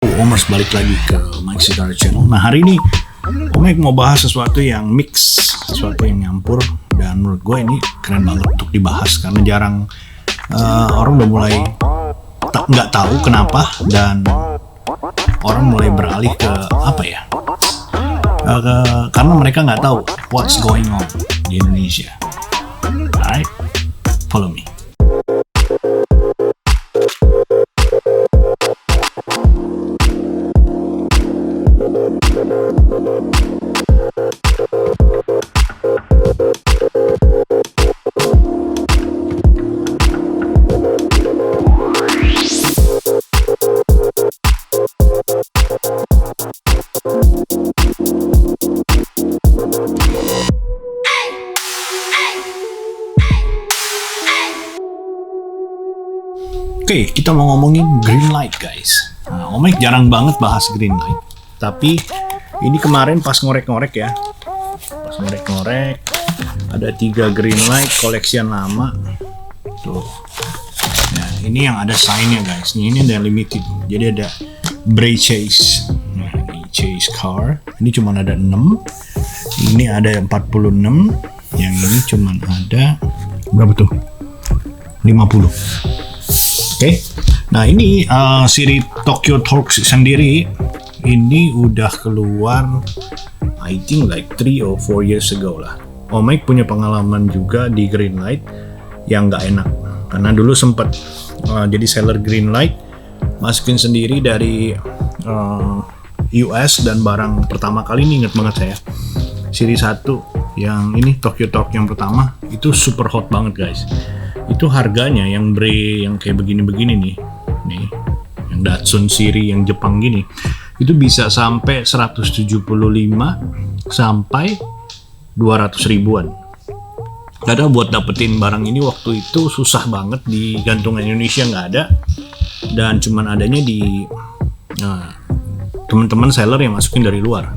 Omers balik lagi ke Mike Sigara Channel. Nah, hari ini Mike mau bahas sesuatu yang mix, sesuatu yang nyampur, dan menurut gue ini keren banget untuk dibahas karena jarang orang udah mulai nggak tahu kenapa, dan orang mulai beralih ke apa ya, karena mereka nggak tahu what's going on di Indonesia. Alright, follow me. Oke, kita mau ngomongin green light, guys. Nah, Mike jarang banget bahas green light. Tapi ini kemarin pas ngorek-ngorek ya. Pas ngorek-ngorek ada 3 green light collection lama. Tuh. Nah, ini yang ada sign-nya, guys. Ini ada limited. Jadi ada Bray Chase. Nah, ini Chase car. Ini cuma ada 6. Ini ada 46. Yang ini cuma ada berapa tuh? 50. Oke, nah ini siri Tokyo Torx sendiri ini udah keluar I think like 3 or 4 years ago lah. Mike punya pengalaman juga di green light yang nggak enak karena dulu sempat jadi seller green light, masukin sendiri dari US, dan barang pertama kali ini inget banget saya siri 1 yang ini Tokyo Torx yang pertama itu super hot banget, guys. Itu harganya yang Bray yang kayak begini-begini nih, yang Datsun siri yang Jepang gini, itu bisa sampai 175 sampai 200 ribuan. Karena buat dapetin barang ini waktu itu susah banget, di gantungan Indonesia nggak ada, dan cuman adanya di teman-teman seller yang masukin dari luar.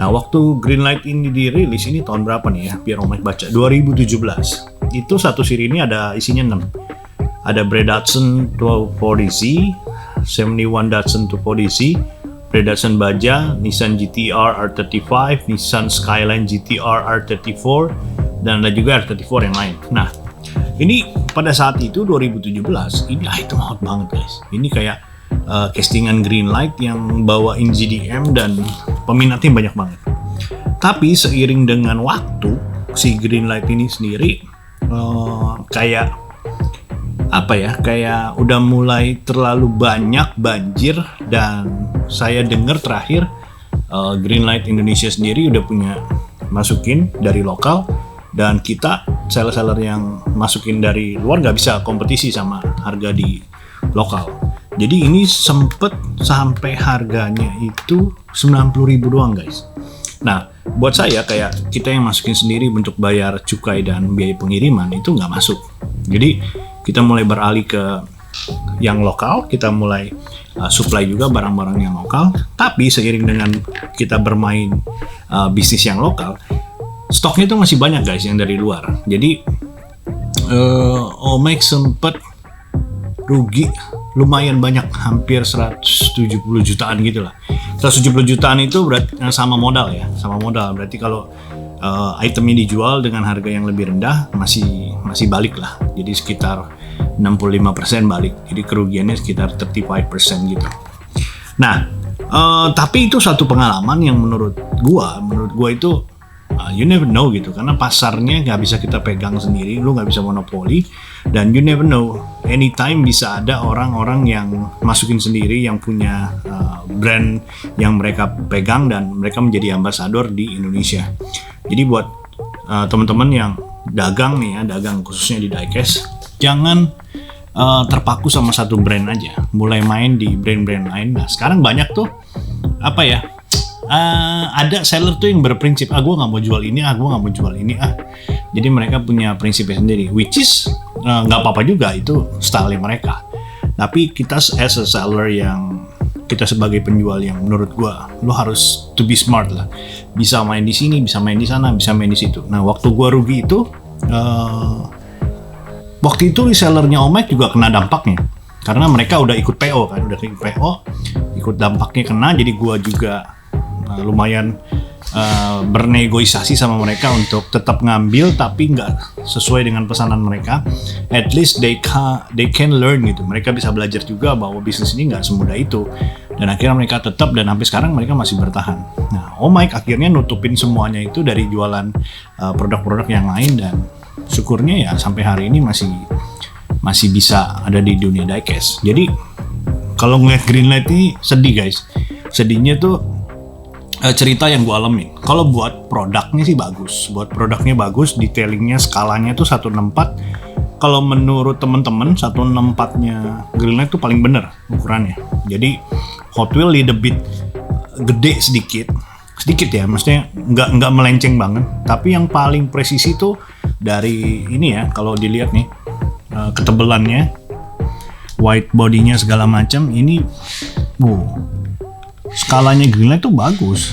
Nah, waktu green light ini dirilis, ini tahun berapa nih ya, biar Mike baca, 2017. Itu satu siri ini ada isinya 6. Ada Bray Datsun 240Z, 71 Datsun 240Z, Bray Datsun Baja, Nissan GT-R R35, Nissan Skyline GT-R R34, dan ada juga R34 yang lain. Nah, ini pada saat itu 2017, ini item hot banget, guys. Ini kayak castingan green light yang bawain GDM dan peminatnya banyak banget. Tapi seiring dengan waktu, si green light ini sendiri kayak apa ya, kayak udah mulai terlalu banyak banjir, dan saya dengar terakhir green light Indonesia sendiri udah punya masukin dari lokal, dan kita seller-seller yang masukin dari luar nggak bisa kompetisi sama harga di lokal. Jadi ini sempet sampai harganya itu 90.000 doang, guys. Nah, buat saya kayak kita yang masukin sendiri untuk bayar cukai dan biaya pengiriman itu nggak masuk. Jadi kita mulai beralih ke yang lokal, kita mulai supply juga barang-barang yang lokal. Tapi seiring dengan kita bermain bisnis yang lokal, stoknya itu masih banyak, guys, yang dari luar. Jadi Mike sempet rugi lumayan banyak, hampir 170 jutaan gitu lah. 170 jutaan itu berarti sama modal ya, sama modal. Berarti kalau itemnya dijual dengan harga yang lebih rendah masih balik lah. Jadi sekitar 65% balik. Jadi kerugiannya sekitar 35% gitu. Nah, tapi itu satu pengalaman yang menurut gua itu you never know gitu, karena pasarnya nggak bisa kita pegang sendiri, lu nggak bisa monopoli, dan you never know, anytime bisa ada orang-orang yang masukin sendiri yang punya brand yang mereka pegang dan mereka menjadi ambasador di Indonesia. Jadi buat teman-teman yang dagang nih ya, dagang khususnya di diecast, jangan terpaku sama satu brand aja, mulai main di brand-brand lain. Nah, sekarang banyak tuh apa ya, ada seller tuh yang berprinsip, gue nggak mau jual ini, gue nggak mau jual ini, jadi mereka punya prinsipnya sendiri, which is nggak apa-apa juga, itu style mereka. Tapi kita as a seller, yang kita sebagai penjual, yang menurut gue lo harus to be smart lah, bisa main di sini, bisa main di sana, bisa main di situ. Nah, waktu gue rugi itu Waktu itu resellernya Mike juga kena dampaknya, karena mereka udah ikut PO kan, udah ikut PO, ikut dampaknya kena, jadi gue juga lumayan bernegosiasi sama mereka untuk tetap ngambil tapi nggak sesuai dengan pesanan mereka. At least they can learn gitu. Mereka bisa belajar juga bahwa bisnis ini nggak semudah itu. Dan akhirnya mereka tetap, dan sampai sekarang mereka masih bertahan. Nah, Omic akhirnya nutupin semuanya itu dari jualan produk-produk yang lain, dan syukurnya ya sampai hari ini masih bisa ada di dunia diecast. Jadi kalau ngeliat Greenlight ini sedih guys. Sedihnya tuh cerita yang gue alamin. Kalau buat produknya sih bagus. Buat produknya bagus, detailingnya, skalanya tuh 164. Kalau menurut temen-temen 164-nya Greenlight tuh paling bener ukurannya. Jadi Hot Wheels little bit gede sedikit ya, maksudnya nggak melenceng banget. Tapi yang paling presisi tuh dari ini ya, kalau dilihat nih ketebalannya, white bodinya segala macam ini, skalanya Greenlight tuh bagus.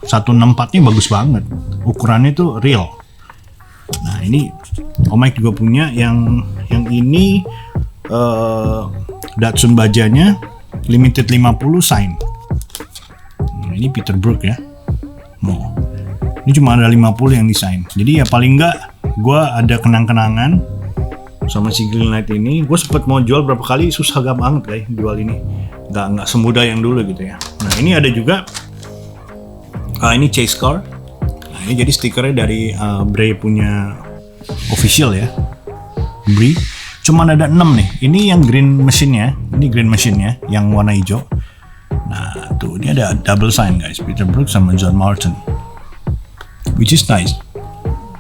164-nya bagus banget. Ukurannya tuh real. Nah, ini Omic juga punya yang ini Datsun bajanya limited 50 sign. Nah, ini Peter Brook ya. Ini cuma ada 50 yang desain. Jadi ya paling enggak gue ada kenang-kenangan sama si Greenlight ini. Gue sempet mau jual berapa kali, susah banget guys jual ini. Nggak semudah yang dulu gitu ya. Nah, ini ada juga ini chase car. Nah, ini jadi stikernya dari Bray punya official ya, Bray. Cuman ada 6 nih. Ini yang green machine-nya. Ini green machine-nya yang warna hijau. Nah, tuh ini ada double sign guys, Peter Brook sama John Martin, which is nice.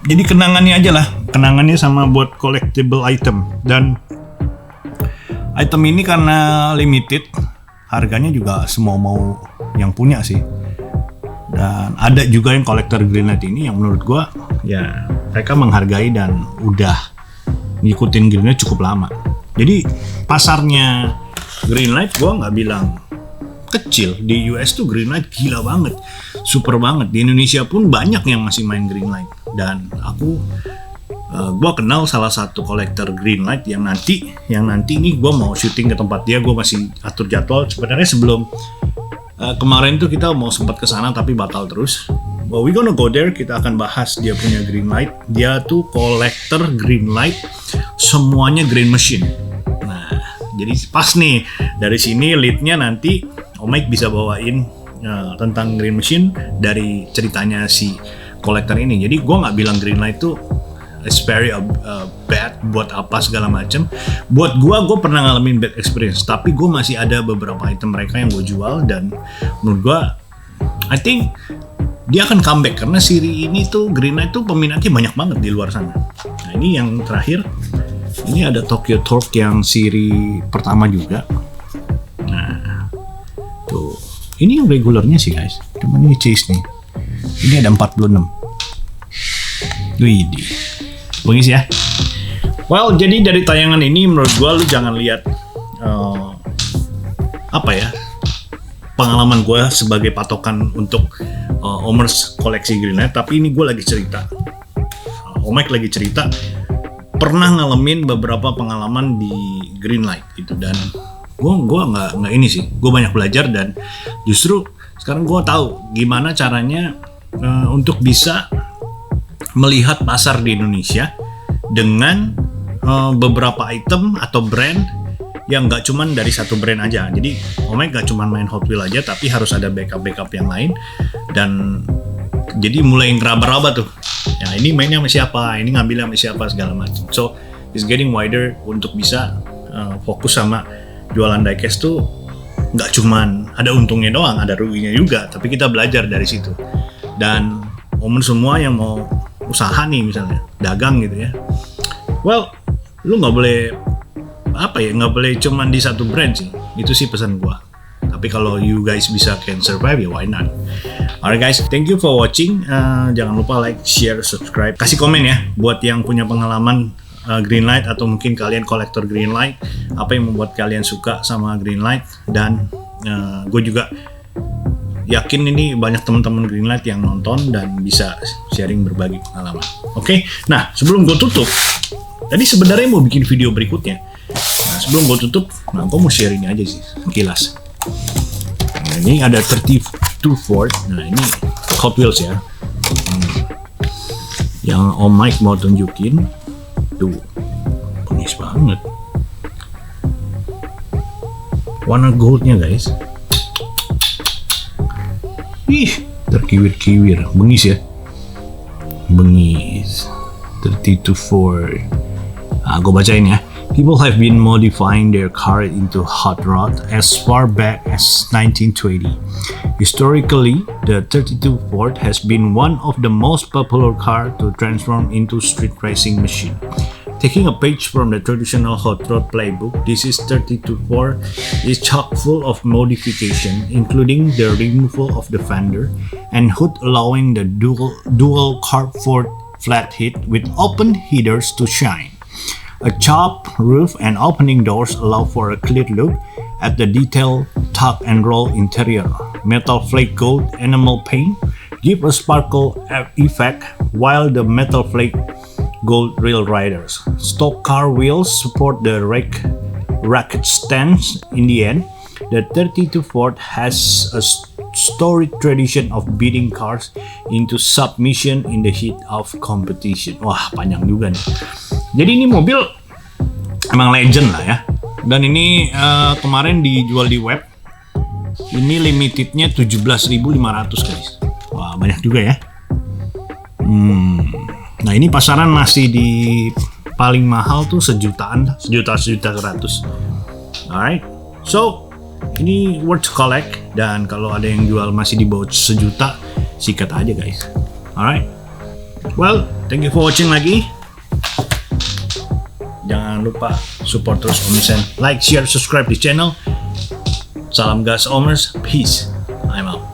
Jadi kenangannya aja lah, kenangannya sama buat collectible item. Dan item ini karena limited, harganya juga semua mau yang punya sih. Dan ada juga yang kolektor Greenlight ini yang menurut gua ya mereka menghargai dan udah ngikutin Greenlight cukup lama. Jadi pasarnya Greenlight gua nggak bilang kecil. Di US tuh Greenlight gila banget, super banget. Di Indonesia pun banyak yang masih main Greenlight. Dan gua kenal salah satu kolektor Greenlight yang nanti ini gua mau syuting ke tempat dia. Gua masih atur jadwal. Sebenarnya sebelum kemarin tuh kita mau sempat ke sana tapi batal terus. Well, we gonna go there. Kita akan bahas dia punya Greenlight. Dia tuh kolektor Greenlight, semuanya green machine. Nah, jadi pas nih dari sini leadnya nanti Omic bisa bawain tentang green machine dari ceritanya si kolektor ini. Jadi gue nggak bilang Greenlight tuh it's very bad buat apa segala macem. Buat gue pernah ngalamin bad experience, tapi gue masih ada beberapa item mereka yang gue jual, dan menurut gue I think dia akan comeback karena seri ini tuh Greenlight tuh peminatnya banyak banget di luar sana. Nah, ini yang terakhir, ini ada Tokyo Torque yang seri pertama juga. Nah, tuh ini yang regulernya sih guys, cuman ini chase nih, ini ada 46. Widih, bagus ya. Well, jadi dari tayangan ini menurut gua lu jangan lihat pengalaman gua sebagai patokan untuk owners koleksi Greenlight, tapi ini gua lagi cerita. Omic lagi cerita pernah ngalamin beberapa pengalaman di Greenlight gitu, dan gua nggak ini sih, gua banyak belajar, dan justru sekarang gua tahu gimana caranya untuk bisa melihat pasar di Indonesia dengan beberapa item atau brand yang nggak cuman dari satu brand aja. Jadi Omic nggak cuman main Hot Wheels aja, tapi harus ada backup yang lain. Dan jadi mulai ngeraba-raba tuh. Ya, ini mainnya sama siapa, ini ngambilnya sama siapa, segala macam. So it's getting wider untuk bisa fokus sama jualan diecast tuh nggak cuman ada untungnya doang, ada ruginya juga. Tapi kita belajar dari situ. Dan momen semua yang mau usaha nih misalnya, dagang gitu ya. Well, lu nggak boleh nggak boleh cuman di satu brand sih. Itu sih pesan gua. Tapi kalau you guys bisa can survive, ya why not? Alright guys, thank you for watching. Jangan lupa like, share, subscribe. Kasih komen ya buat yang punya pengalaman Greenlight, atau mungkin kalian kolektor Greenlight. Apa yang membuat kalian suka sama Greenlight? Dan gue juga yakin ini banyak teman-teman Greenlight yang nonton dan bisa sharing berbagi pengalaman. Oke, nah sebelum gue tutup, tadi sebenarnya mau bikin video berikutnya. Nah, sebelum gue tutup, gue mau share ini aja sih, sekilas. Nah, ini ada 32 Ford. Nah, ini Hot Wheels ya. Yang Om Mike mau tunjukin tuh, bengis banget. Warna goldnya guys. Ih, terkiwir-kiwir, bengis ya. Bengis. 32 Ford. Gue bacain ya. People have been modifying their car into hot rod as far back as 1920. Historically, the 32 Ford has been one of the most popular cars to transform into street racing machine. Taking a page from the traditional hot rod playbook, this is 32 Ford is chock full of modification, including the removal of the fender and hood, allowing the dual carport flat head with open headers to shine. A chopped roof and opening doors allow for a clear look at the detailed tuck and roll interior. Metal flake gold enamel paint give a sparkle effect, while the metal flake gold rail riders. Stock car wheels support the racket stands. In the end, the 32 Ford has a storied tradition of beating cars into submission in the heat of competition. Wah, panjang juga nih. Jadi ini mobil emang legend lah ya. Dan ini kemarin dijual di web. Ini limitednya 17.500 guys. Wah, banyak juga ya. Nah, ini pasaran masih di paling mahal tuh sejuta 100. Alright. So, ini worth to collect, dan kalau ada yang jual masih di bawah sejuta, sikat aja guys. Alright. Well, thank you for watching lagi. Jangan lupa support terus Om Isen. Like, share, subscribe di channel. Salam gas Omers. Peace. I'm out.